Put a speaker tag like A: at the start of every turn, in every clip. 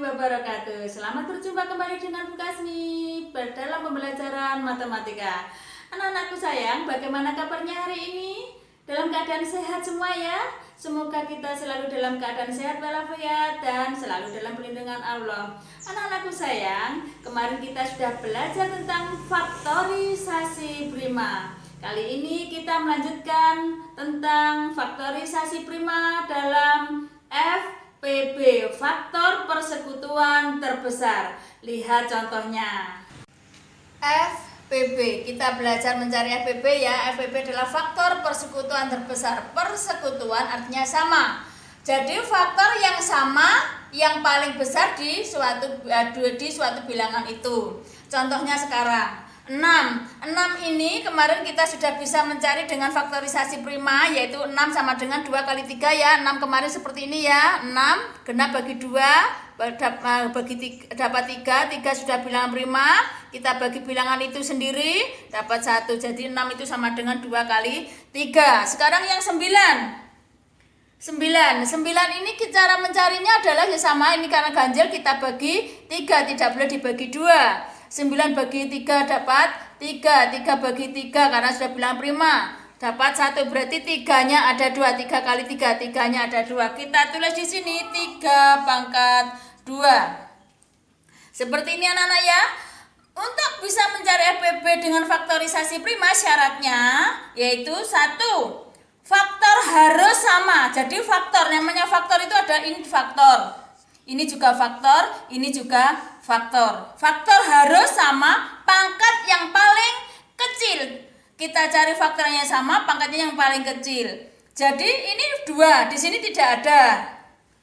A: wabarakatuh. Selamat berjumpa kembali dengan Bu Kasmi dalam pembelajaran matematika. Anak-anakku sayang, bagaimana kabarnya hari ini? Dalam keadaan sehat semua ya? Semoga kita selalu dalam keadaan sehat walafiat dan selalu dalam perlindungan Allah. Anak-anakku sayang, kemarin kita sudah belajar tentang faktorisasi prima. Kali ini kita melanjutkan tentang faktorisasi prima dalam FPB, faktor persekutuan terbesar. Lihat contohnya. FPB, kita belajar mencari FPB ya. FPB adalah faktor persekutuan terbesar. Persekutuan artinya sama. Jadi faktor yang sama yang paling besar di suatu bilangan itu. Contohnya sekarang 6 ini kemarin kita sudah bisa mencari dengan faktorisasi prima, yaitu 6 sama dengan 2 kali 3 ya. 6 kemarin seperti ini ya. 6 genap bagi 2 dapat 3 sudah bilangan prima. Kita bagi bilangan itu sendiri dapat 1. Jadi 6 itu sama dengan 2 kali 3. Sekarang yang 9 ini cara mencarinya adalah ya sama, ini karena ganjil kita bagi 3, tidak boleh dibagi 2. 9 bagi 3 dapat 3 bagi 3 karena sudah bilang prima dapat 1, berarti 3-nya ada 2. 3 kali 3, 3-nya ada 2. Kita tulis di sini 3 pangkat 2. Seperti ini anak-anak ya. Untuk bisa mencari FPB dengan faktorisasi prima syaratnya yaitu 1, faktor harus sama. Jadi faktor, namanya faktor itu ada ini faktor, ini juga faktor, ini juga faktor. Faktor harus sama, pangkat yang paling kecil. Kita cari faktornya sama, pangkatnya yang paling kecil. Jadi ini 2, di sini tidak ada.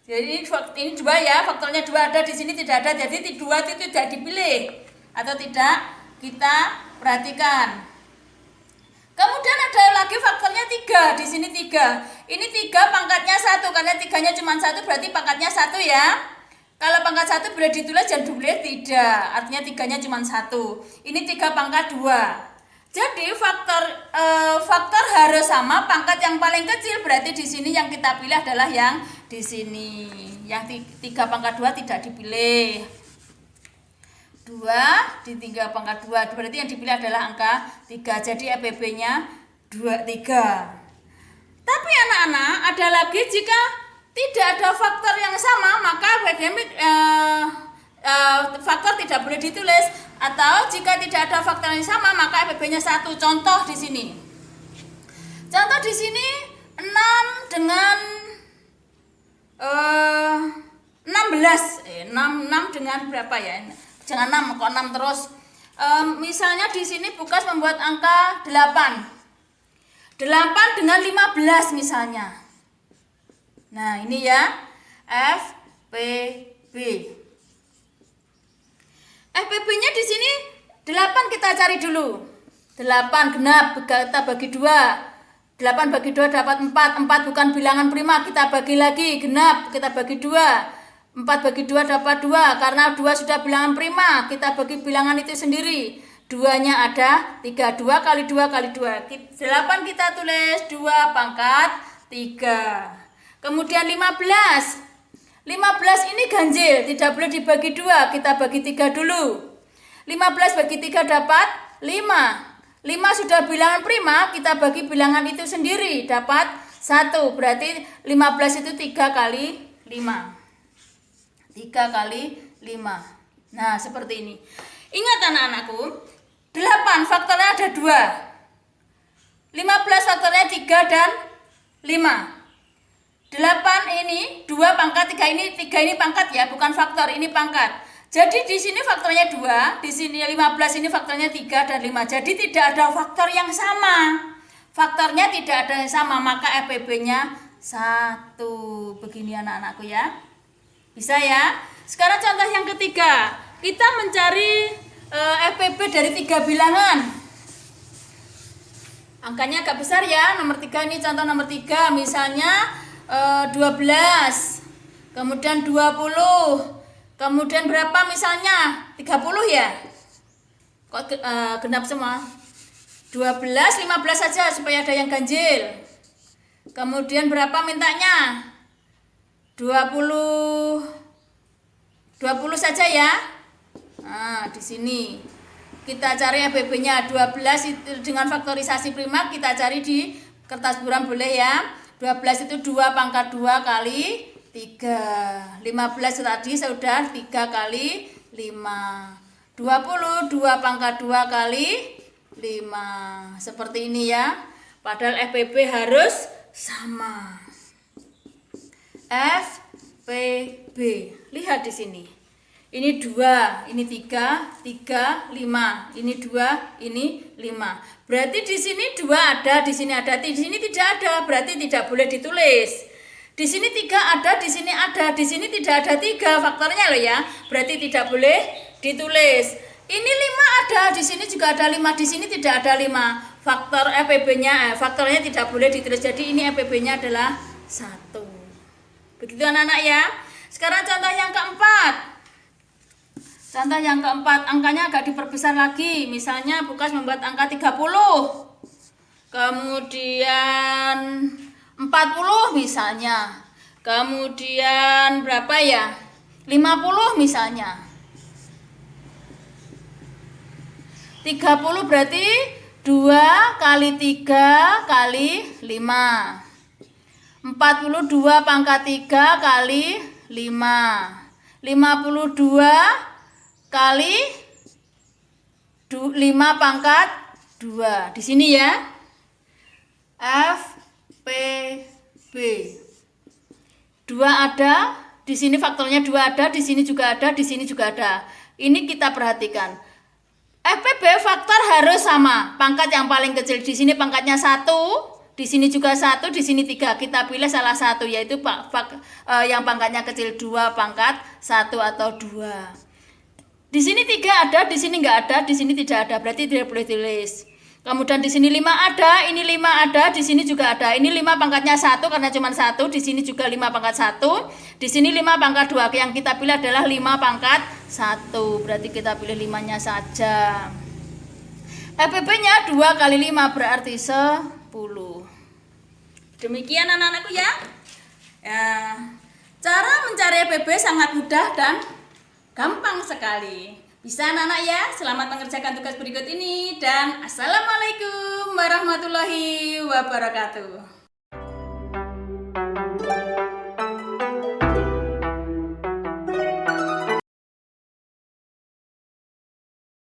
A: Jadi ini 2 ya, faktornya 2 ada, di sini tidak ada. Jadi 2 itu tidak dipilih atau tidak kita perhatikan. Kemudian ada lagi faktornya 3, di sini 3. Ini 3 pangkatnya 1, karena 3-nya cuma 1 berarti pangkatnya 1 ya. Kalau pangkat 1 boleh ditulis dan boleh tidak, artinya 3-nya cuma 1. Ini 3 pangkat 2. Jadi faktor harus sama, pangkat yang paling kecil, berarti di sini yang kita pilih adalah yang di sini. Yang 3 pangkat 2 tidak dipilih. 2 di 3 pangkat 2, berarti yang dipilih adalah angka 3. Jadi FPB-nya 3. Tapi anak-anak, ada lagi jika tidak ada faktor yang sama, maka faktor tidak boleh ditulis. Atau jika tidak ada faktor yang sama, maka FPB-nya 1. Contoh di sini. Contoh di sini 6 dengan 16. 6 dengan berapa ya? Jangan 6, kok 6 terus. Misalnya di sini Bukas membuat angka 8. 8 dengan 15 misalnya. Nah, ini ya FPB. FPB-nya di sini 8 kita cari dulu. 8 genap kita bagi 2. 8 bagi 2 dapat 4. 4 bukan bilangan prima, kita bagi lagi genap, kita bagi 2. 4 bagi 2 dapat 2, karena 2 sudah bilangan prima, kita bagi bilangan itu sendiri. 2-nya ada 3, 2 kali 2 kali 2. 8 kita tulis 2 pangkat 3. Kemudian 15 ini ganjil, tidak boleh dibagi 2, kita bagi 3 dulu. 15 bagi 3 dapat 5. 5 sudah bilangan prima, kita bagi bilangan itu sendiri, dapat 1. Berarti 15 itu 3 kali 5. 3 kali 5. Nah, seperti ini. Ingat anak-anakku, 8 faktornya ada 2. 15 faktornya 3 dan 5. 8 ini 2 pangkat 3 ini pangkat ya, bukan faktor, ini pangkat. Jadi di sini faktornya 2, di sini 15 ini faktornya 3 dan 5. Jadi tidak ada faktor yang sama. Faktornya tidak ada yang sama, maka FPB-nya 1. Begini anak-anakku ya. Bisa ya? Sekarang contoh yang ketiga. Kita mencari FPB dari 3 bilangan. Angkanya agak besar ya. Nomor 3 ini contoh nomor 3. Misalnya 12, kemudian 20, kemudian berapa misalnya 30 ya, kok genap semua. 12, 15 saja supaya ada yang ganjil. Kemudian berapa mintanya? 20 20 saja ya. Nah, di sini kita cari FBB-nya 12 itu dengan faktorisasi prima, kita cari di kertas buram boleh ya. 12 itu 2 pangkat 2 kali 3. 15 tadi sudah 3 kali 5. 20 2 pangkat 2 kali 5. Seperti ini ya. Padahal FBB harus sama. FBB. Lihat di sini. Ini 2, ini 3, 3, 5. Ini 2, ini 5. Berarti di sini 2 ada, di sini ada, di sini tidak ada. Berarti tidak boleh ditulis. Di sini 3 ada, di sini ada, di sini tidak ada 3. Faktornya loh ya. Berarti tidak boleh ditulis. Ini 5 ada, di sini juga ada 5, di sini tidak ada 5. Faktor FBB-nya, faktornya tidak boleh ditulis. Jadi ini FBB-nya adalah 1. Begitu anak-anak ya. Sekarang contoh yang keempat. Contoh yang keempat, angkanya agak diperbesar lagi. Misalnya Bukas membuat angka 30. Kemudian 40 misalnya. Kemudian berapa ya? 50 misalnya. 30 berarti 2 kali 3 kali 5. 42 pangkat 3 kali 5. 52 kali 5 pangkat 2. Di sini ya. FPB. 2 ada, di sini faktornya 2 ada, di sini juga ada, di sini juga ada. Ini kita perhatikan. FPB faktor harus sama. Pangkat yang paling kecil di sini pangkatnya 1, di sini juga 1, di sini 3. Kita pilih salah satu yaitu yang pangkatnya kecil 2 pangkat 1 atau 2. Di sini 3 ada, di sini enggak ada, di sini tidak ada. Berarti tidak boleh tulis. Kemudian di sini 5 ada, ini 5 ada, di sini juga ada. Ini 5 pangkatnya 1 karena cuma 1, di sini juga 5 pangkat 1. Di sini 5 pangkat 2. Yang kita pilih adalah 5 pangkat 1. Berarti kita pilih 5-nya saja. FBB-nya 2 kali 5 berarti 10. Demikian anak-anakku ya. Cara mencari FBB sangat mudah dan gampang sekali. Bisa anak-anak ya. Selamat mengerjakan tugas berikut ini dan assalamualaikum warahmatullahi wabarakatuh.